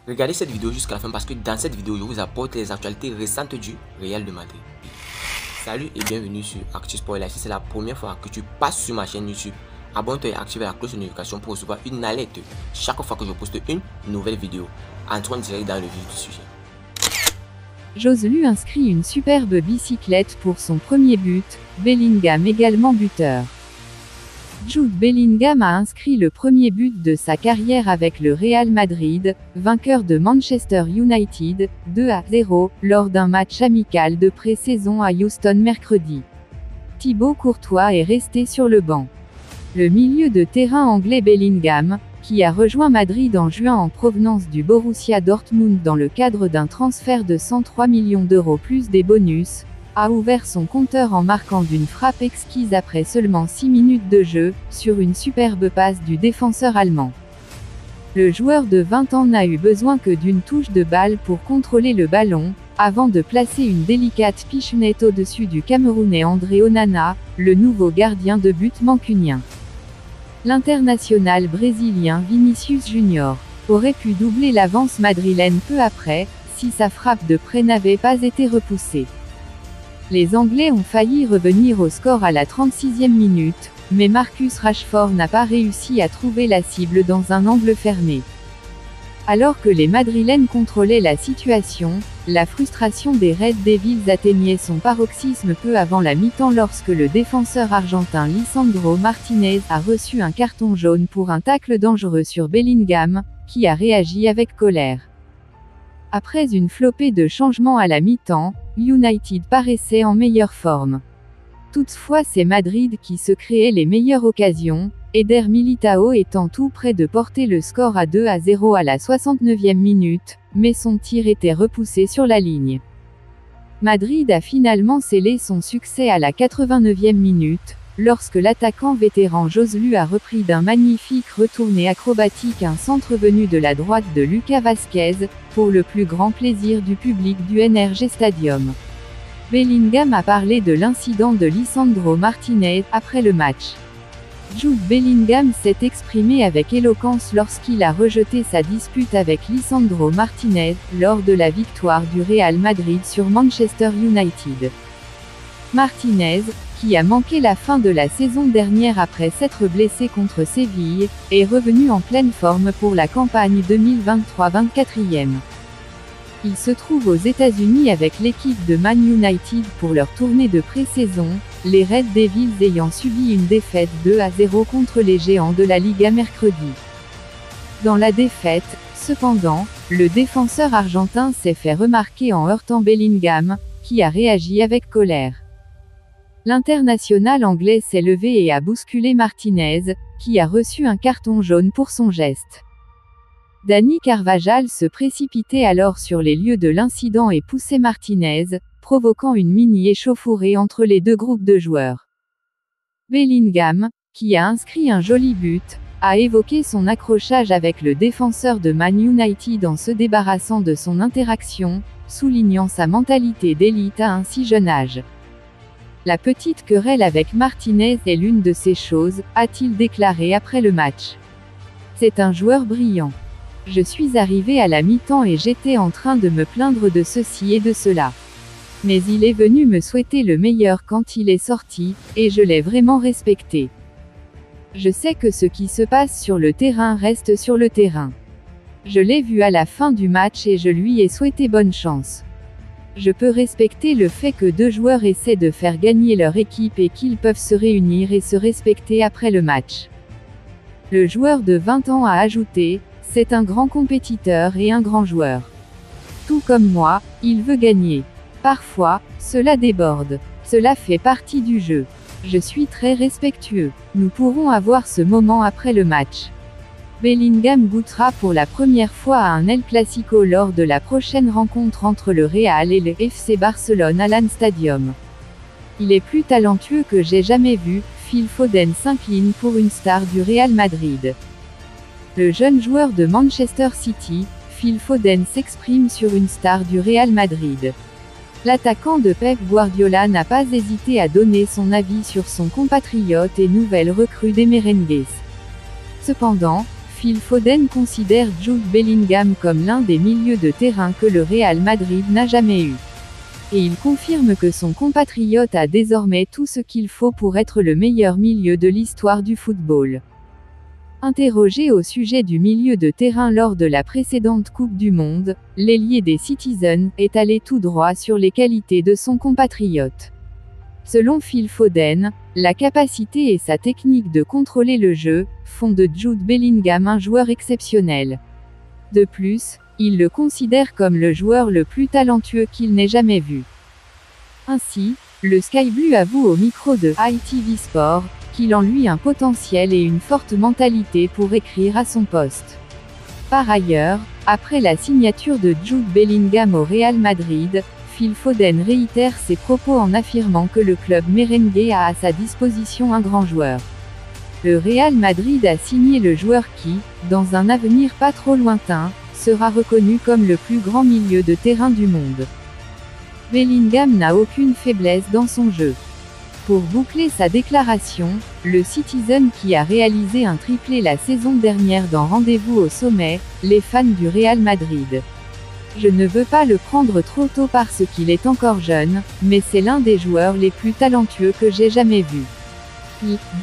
Regardez cette vidéo jusqu'à la fin parce que dans cette vidéo, je vous apporte les actualités récentes du Real de Madrid. Salut et bienvenue sur Actu Sport. Si c'est la première fois que tu passes sur ma chaîne YouTube, abonne-toi et active la cloche de notification pour recevoir une alerte chaque fois que je poste une nouvelle vidéo. Entrons direct dans le vif du sujet. Joselu inscrit une superbe bicyclette pour son premier but, Bellingham également buteur. Jude Bellingham a inscrit le premier but de sa carrière avec le Real Madrid, vainqueur de Manchester United, 2-0, lors d'un match amical de pré-saison à Houston mercredi. Thibaut Courtois est resté sur le banc. Le milieu de terrain anglais Bellingham, qui a rejoint Madrid en juin en provenance du Borussia Dortmund dans le cadre d'un transfert de 103 millions d'euros plus des bonus, a ouvert son compteur en marquant d'une frappe exquise après seulement 6 minutes de jeu, sur une superbe passe du défenseur allemand. Le joueur de 20 ans n'a eu besoin que d'une touche de balle pour contrôler le ballon, avant de placer une délicate pichenette au-dessus du Camerounais André Onana, le nouveau gardien de but mancunien. L'international brésilien Vinicius Junior aurait pu doubler l'avance madrilène peu après, si sa frappe de près n'avait pas été repoussée. Les Anglais ont failli revenir au score à la 36e minute, mais Marcus Rashford n'a pas réussi à trouver la cible dans un angle fermé. Alors que les Madrilènes contrôlaient la situation, la frustration des Red Devils atteignait son paroxysme peu avant la mi-temps lorsque le défenseur argentin Lisandro Martinez a reçu un carton jaune pour un tacle dangereux sur Bellingham, qui a réagi avec colère. Après une flopée de changements à la mi-temps, United paraissait en meilleure forme. Toutefois c'est Madrid qui se créait les meilleures occasions, Eder Militao étant tout près de porter le score à 2-0 à la 69e minute, mais son tir était repoussé sur la ligne. Madrid a finalement scellé son succès à la 89e minute, lorsque l'attaquant vétéran Joselu a repris d'un magnifique retourné acrobatique un centre venu de la droite de Lucas Vázquez, pour le plus grand plaisir du public du NRG Stadium. Bellingham a parlé de l'incident de Lisandro Martinez après le match. Jude Bellingham s'est exprimé avec éloquence lorsqu'il a rejeté sa dispute avec Lisandro Martinez, lors de la victoire du Real Madrid sur Manchester United. Martinez, qui a manqué la fin de la saison dernière après s'être blessé contre Séville, est revenu en pleine forme pour la campagne 2023-24e. Il se trouve aux États-Unis avec l'équipe de Man United pour leur tournée de pré-saison, les Red Devils ayant subi une défaite 2-0 contre les géants de la Liga mercredi. Dans la défaite, cependant, le défenseur argentin s'est fait remarquer en heurtant Bellingham, qui a réagi avec colère. L'international anglais s'est levé et a bousculé Martinez, qui a reçu un carton jaune pour son geste. Dani Carvajal se précipitait alors sur les lieux de l'incident et poussait Martinez, provoquant une mini-échauffourée entre les deux groupes de joueurs. Bellingham, qui a inscrit un joli but, a évoqué son accrochage avec le défenseur de Man United en se débarrassant de son interaction, soulignant sa mentalité d'élite à un si jeune âge. La petite querelle avec Martinez est l'une de ces choses, a-t-il déclaré après le match. C'est un joueur brillant. Je suis arrivé à la mi-temps et j'étais en train de me plaindre de ceci et de cela. Mais il est venu me souhaiter le meilleur quand il est sorti, et je l'ai vraiment respecté. Je sais que ce qui se passe sur le terrain reste sur le terrain. Je l'ai vu à la fin du match et je lui ai souhaité bonne chance. Je peux respecter le fait que deux joueurs essaient de faire gagner leur équipe et qu'ils peuvent se réunir et se respecter après le match. Le joueur de 20 ans a ajouté, c'est un grand compétiteur et un grand joueur. Tout comme moi, il veut gagner. Parfois, cela déborde. Cela fait partie du jeu. Je suis très respectueux. Nous pourrons avoir ce moment après le match. Bellingham goûtera pour la première fois à un El Clasico lors de la prochaine rencontre entre le Real et le FC Barcelone à l'An Stadium. Il est plus talentueux que j'ai jamais vu, Phil Foden s'incline pour une star du Real Madrid. Le jeune joueur de Manchester City, Phil Foden s'exprime sur une star du Real Madrid. L'attaquant de Pep Guardiola n'a pas hésité à donner son avis sur son compatriote et nouvelle recrue des Merengues. Cependant, Phil Foden considère Jude Bellingham comme l'un des milieux de terrain que le Real Madrid n'a jamais eu. Et il confirme que son compatriote a désormais tout ce qu'il faut pour être le meilleur milieu de l'histoire du football. Interrogé au sujet du milieu de terrain lors de la précédente Coupe du Monde, l'ailier des Citizens est allé tout droit sur les qualités de son compatriote. Selon Phil Foden, la capacité et sa technique de contrôler le jeu font de Jude Bellingham un joueur exceptionnel. De plus, il le considère comme le joueur le plus talentueux qu'il n'ait jamais vu. Ainsi, le Sky Blue avoue au micro de ITV Sport qu'il en lui un potentiel et une forte mentalité pour écrire à son poste. Par ailleurs, après la signature de Jude Bellingham au Real Madrid, Phil Foden réitère ses propos en affirmant que le club merengue a à sa disposition un grand joueur. Le Real Madrid a signé le joueur qui, dans un avenir pas trop lointain, sera reconnu comme le plus grand milieu de terrain du monde. Bellingham n'a aucune faiblesse dans son jeu. Pour boucler sa déclaration, le Citizen qui a réalisé un triplé la saison dernière dans Rendez-vous au sommet, les fans du Real Madrid. Je ne veux pas le prendre trop tôt parce qu'il est encore jeune, mais c'est l'un des joueurs les plus talentueux que j'ai jamais vu.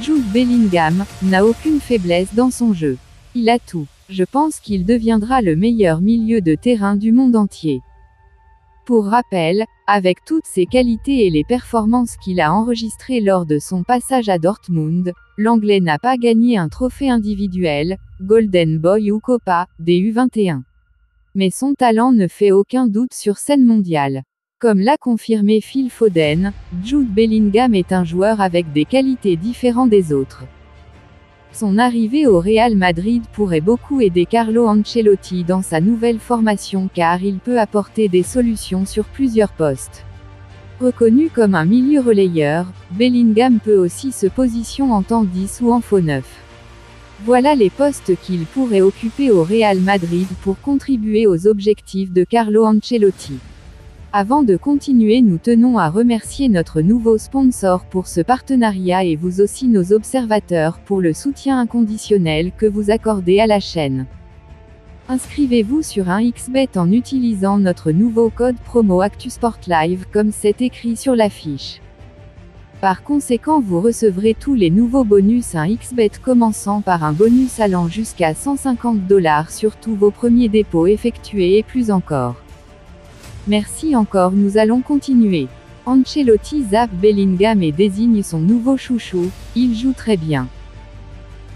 Jude Bellingham n'a aucune faiblesse dans son jeu. Il a tout. Je pense qu'il deviendra le meilleur milieu de terrain du monde entier. Pour rappel, avec toutes ses qualités et les performances qu'il a enregistrées lors de son passage à Dortmund, l'Anglais n'a pas gagné un trophée individuel, Golden Boy ou Copa, des U21. Mais son talent ne fait aucun doute sur scène mondiale. Comme l'a confirmé Phil Foden, Jude Bellingham est un joueur avec des qualités différentes des autres. Son arrivée au Real Madrid pourrait beaucoup aider Carlo Ancelotti dans sa nouvelle formation car il peut apporter des solutions sur plusieurs postes. Reconnu comme un milieu relayeur, Bellingham peut aussi se positionner en tant 10 ou en faux 9. Voilà les postes qu'il pourrait occuper au Real Madrid pour contribuer aux objectifs de Carlo Ancelotti. Avant de continuer, nous tenons à remercier notre nouveau sponsor pour ce partenariat et vous aussi nos observateurs pour le soutien inconditionnel que vous accordez à la chaîne. Inscrivez-vous sur un XBet en utilisant notre nouveau code promo ActuSportLive comme c'est écrit sur l'affiche. Par conséquent, vous recevrez tous les nouveaux bonus un XBet commençant par un bonus allant jusqu'à $150 sur tous vos premiers dépôts effectués et plus encore. Merci encore, nous allons continuer. Ancelotti zappe Bellingham et désigne son nouveau chouchou, il joue très bien.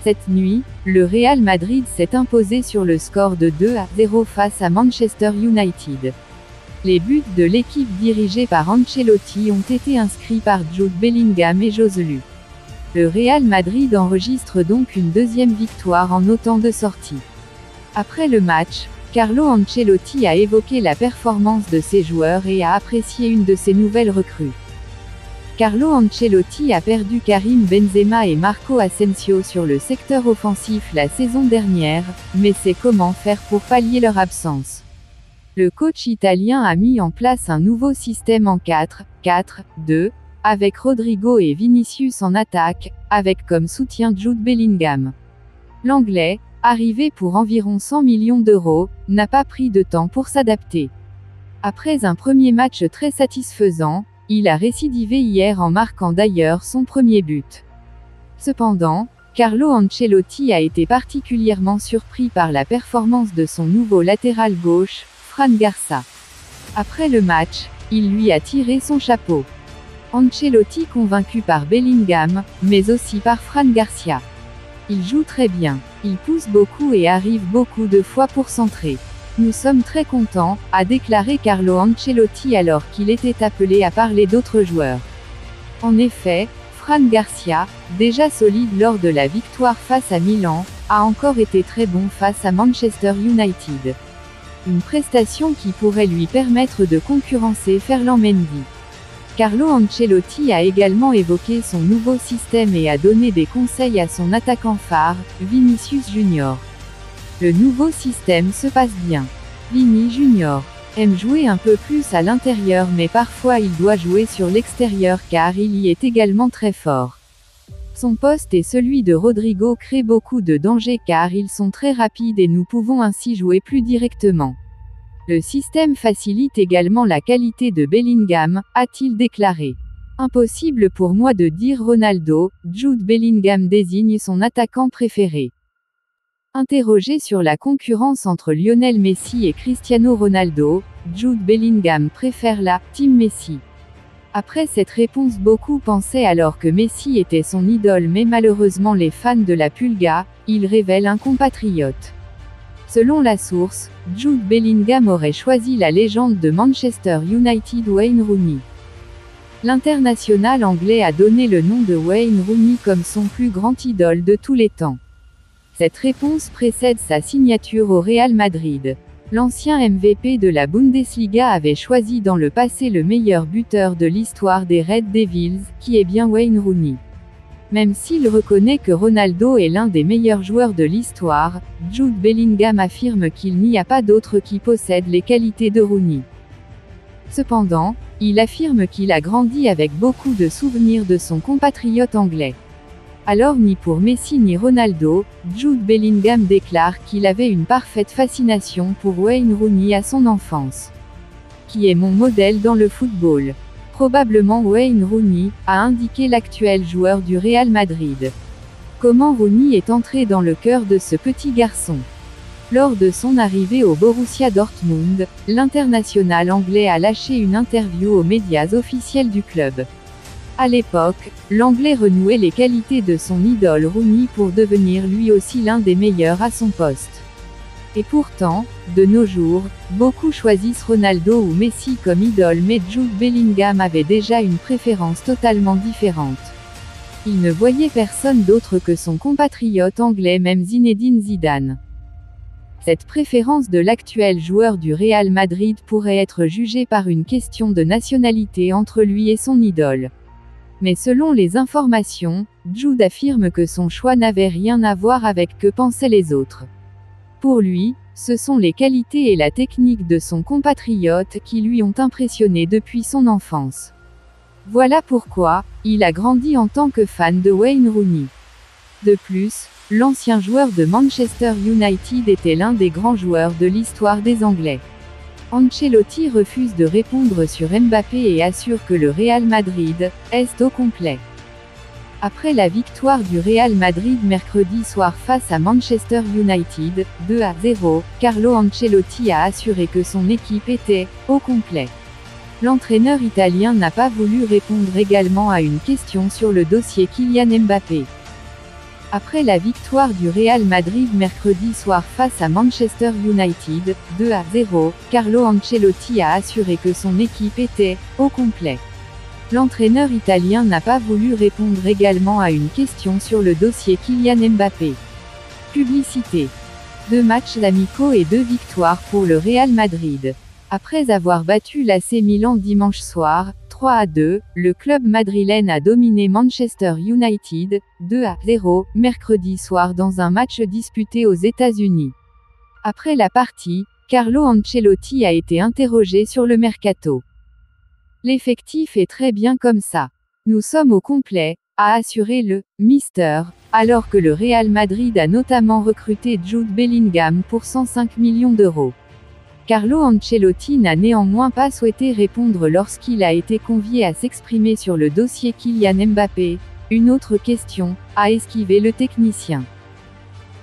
Cette nuit, le Real Madrid s'est imposé sur le score de 2-0 face à Manchester United. Les buts de l'équipe dirigée par Ancelotti ont été inscrits par Jude Bellingham et Joselu. Le Real Madrid enregistre donc une deuxième victoire en autant de sorties. Après le match, Carlo Ancelotti a évoqué la performance de ses joueurs et a apprécié une de ses nouvelles recrues. Carlo Ancelotti a perdu Karim Benzema et Marco Asensio sur le secteur offensif la saison dernière, mais sait comment faire pour pallier leur absence. Le coach italien a mis en place un nouveau système en 4-4-2, avec Rodrigo et Vinicius en attaque, avec comme soutien Jude Bellingham. L'Anglais, arrivé pour environ 100 millions d'euros, n'a pas pris de temps pour s'adapter. Après un premier match très satisfaisant, il a récidivé hier en marquant d'ailleurs son premier but. Cependant, Carlo Ancelotti a été particulièrement surpris par la performance de son nouveau latéral gauche, Fran Garcia. Après le match, il lui a tiré son chapeau. Ancelotti convaincu par Bellingham, mais aussi par Fran Garcia. Il joue très bien, il pousse beaucoup et arrive beaucoup de fois pour centrer. Nous sommes très contents, a déclaré Carlo Ancelotti alors qu'il était appelé à parler d'autres joueurs. En effet, Fran Garcia, déjà solide lors de la victoire face à Milan, a encore été très bon face à Manchester United. Une prestation qui pourrait lui permettre de concurrencer Ferland Mendy. Carlo Ancelotti a également évoqué son nouveau système et a donné des conseils à son attaquant phare, Vinicius Junior. Le nouveau système se passe bien. Vini Junior aime jouer un peu plus à l'intérieur mais parfois il doit jouer sur l'extérieur car il y est également très fort. Son poste et celui de Rodrigo créent beaucoup de dangers car ils sont très rapides et nous pouvons ainsi jouer plus directement. Le système facilite également la qualité de Bellingham, a-t-il déclaré. Impossible pour moi de dire Ronaldo, Jude Bellingham désigne son attaquant préféré. Interrogé sur la concurrence entre Lionel Messi et Cristiano Ronaldo, Jude Bellingham préfère la Team Messi. Après cette réponse, beaucoup pensaient alors que Messi était son idole, mais malheureusement les fans de la Pulga, il révèle un compatriote. Selon la source, Jude Bellingham aurait choisi la légende de Manchester United Wayne Rooney. L'international anglais a donné le nom de Wayne Rooney comme son plus grand idole de tous les temps. Cette réponse précède sa signature au Real Madrid. L'ancien MVP de la Bundesliga avait choisi dans le passé le meilleur buteur de l'histoire des Red Devils, qui est bien Wayne Rooney. Même s'il reconnaît que Ronaldo est l'un des meilleurs joueurs de l'histoire, Jude Bellingham affirme qu'il n'y a pas d'autre qui possède les qualités de Rooney. Cependant, il affirme qu'il a grandi avec beaucoup de souvenirs de son compatriote anglais. Alors ni pour Messi ni Ronaldo, Jude Bellingham déclare qu'il avait une parfaite fascination pour Wayne Rooney à son enfance. Qui est mon modèle dans le football. Probablement Wayne Rooney, a indiqué l'actuel joueur du Real Madrid. Comment Rooney est entré dans le cœur de ce petit garçon? Lors de son arrivée au Borussia Dortmund, l'international anglais a lâché une interview aux médias officiels du club. À l'époque, l'anglais renouait les qualités de son idole Rooney pour devenir lui aussi l'un des meilleurs à son poste. Et pourtant, de nos jours, beaucoup choisissent Ronaldo ou Messi comme idole, mais Jude Bellingham avait déjà une préférence totalement différente. Il ne voyait personne d'autre que son compatriote anglais, même Zinedine Zidane. Cette préférence de l'actuel joueur du Real Madrid pourrait être jugée par une question de nationalité entre lui et son idole. Mais selon les informations, Jude affirme que son choix n'avait rien à voir avec ce que pensaient les autres. Pour lui, ce sont les qualités et la technique de son compatriote qui lui ont impressionné depuis son enfance. Voilà pourquoi, il a grandi en tant que fan de Wayne Rooney. De plus, l'ancien joueur de Manchester United était l'un des grands joueurs de l'histoire des Anglais. Ancelotti refuse de répondre sur Mbappé et assure que le Real Madrid est au complet. Après la victoire du Real Madrid mercredi soir face à Manchester United, 2-0, Carlo Ancelotti a assuré que son équipe était au complet. L'entraîneur italien n'a pas voulu répondre également à une question sur le dossier Kylian Mbappé. Après la victoire du Real Madrid mercredi soir face à Manchester United, 2-0, Carlo Ancelotti a assuré que son équipe était au complet. L'entraîneur italien n'a pas voulu répondre également à une question sur le dossier Kylian Mbappé. Publicité. 2 matchs amicaux et 2 victoires pour le Real Madrid. Après avoir battu l'AC Milan dimanche soir, 3-2, le club madrilène a dominé Manchester United, 2-0, mercredi soir dans un match disputé aux États-Unis. Après la partie, Carlo Ancelotti a été interrogé sur le mercato. L'effectif est très bien comme ça. Nous sommes au complet, a assuré le Mister, alors que le Real Madrid a notamment recruté Jude Bellingham pour 105 millions d'euros. Carlo Ancelotti n'a néanmoins pas souhaité répondre lorsqu'il a été convié à s'exprimer sur le dossier Kylian Mbappé. Une autre question a esquivé le technicien.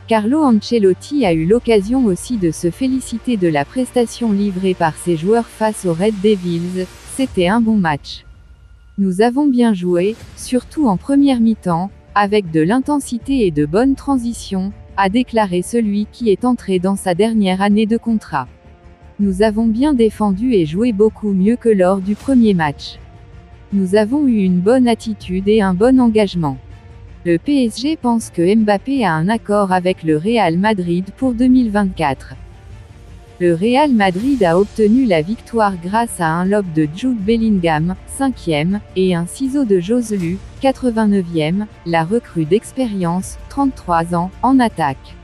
Carlo Ancelotti a eu l'occasion aussi de se féliciter de la prestation livrée par ses joueurs face aux Red Devils. C'était un bon match. Nous avons bien joué, surtout en première mi-temps, avec de l'intensité et de bonnes transitions, a déclaré celui qui est entré dans sa dernière année de contrat. Nous avons bien défendu et joué beaucoup mieux que lors du premier match. Nous avons eu une bonne attitude et un bon engagement. Le PSG pense que Mbappé a un accord avec le Real Madrid pour 2024. Le Real Madrid a obtenu la victoire grâce à un lob de Jude Bellingham, 5e, et un ciseau de Joselu, 89e, la recrue d'expérience, 33 ans, en attaque.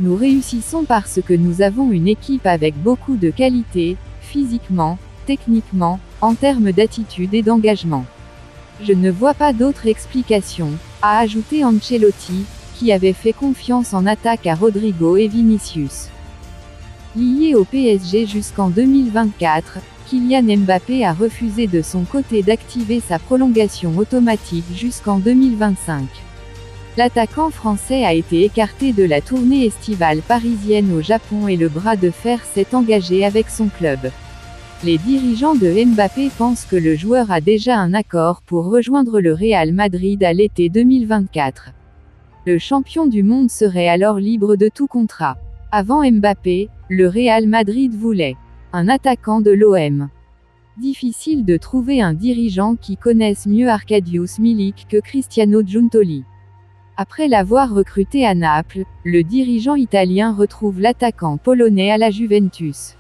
Nous réussissons parce que nous avons une équipe avec beaucoup de qualité, physiquement, techniquement, en termes d'attitude et d'engagement. Je ne vois pas d'autre explication, a ajouté Ancelotti, qui avait fait confiance en attaque à Rodrigo et Vinicius. Lié au PSG jusqu'en 2024, Kylian Mbappé a refusé de son côté d'activer sa prolongation automatique jusqu'en 2025. L'attaquant français a été écarté de la tournée estivale parisienne au Japon et le bras de fer s'est engagé avec son club. Les dirigeants de Mbappé pensent que le joueur a déjà un accord pour rejoindre le Real Madrid à l'été 2024. Le champion du monde serait alors libre de tout contrat. Avant Mbappé, le Real Madrid voulait un attaquant de l'OM. Difficile de trouver un dirigeant qui connaisse mieux Arkadiusz Milik que Cristiano Giuntoli. Après l'avoir recruté à Naples, le dirigeant italien retrouve l'attaquant polonais à la Juventus.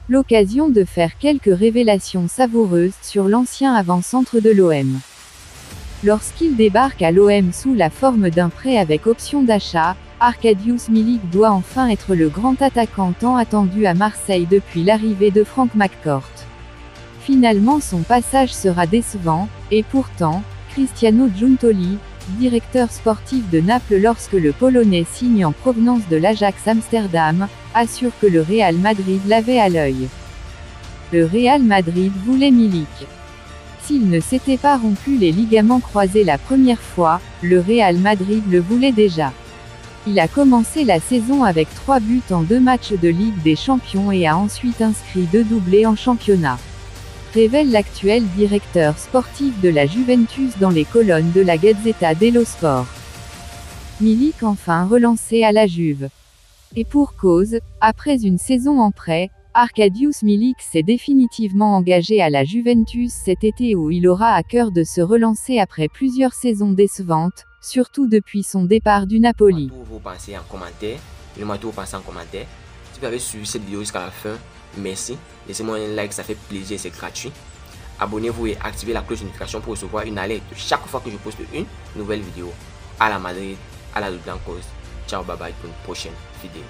L'occasion de faire quelques révélations savoureuses sur l'ancien avant-centre de l'OM. Lorsqu'il débarque à l'OM sous la forme d'un prêt avec option d'achat, Arkadiusz Milik doit enfin être le grand attaquant tant attendu à Marseille depuis l'arrivée de Frank McCourt. Finalement son passage sera décevant, et pourtant, Cristiano Giuntoli, directeur sportif de Naples lorsque le Polonais signe en provenance de l'Ajax Amsterdam, assure que le Real Madrid l'avait à l'œil. Le Real Madrid voulait Milik. S'il ne s'était pas rompu les ligaments croisés la première fois, le Real Madrid le voulait déjà. Il a commencé la saison avec 3 buts en 2 matchs de Ligue des Champions et a ensuite inscrit 2 doublés en championnat. Révèle l'actuel directeur sportif de la Juventus dans les colonnes de la Gazzetta dello Sport. Milik enfin relancé à la Juve. Et pour cause, après une saison en prêt, Arkadiusz Milik s'est définitivement engagé à la Juventus cet été où il aura à cœur de se relancer après plusieurs saisons décevantes, surtout depuis son départ du Napoli. Vous pensez en commentaire, dites-moi tout vous pensez en commentaire. Si vous avez suivi cette vidéo jusqu'à la fin, merci. Laissez-moi un like, ça fait plaisir, c'est gratuit. Abonnez-vous et activez la cloche de notification pour recevoir une alerte chaque fois que je poste une nouvelle vidéo. À la Madrid, à la Blancos. Ciao, bye bye pour une prochaine vidéo.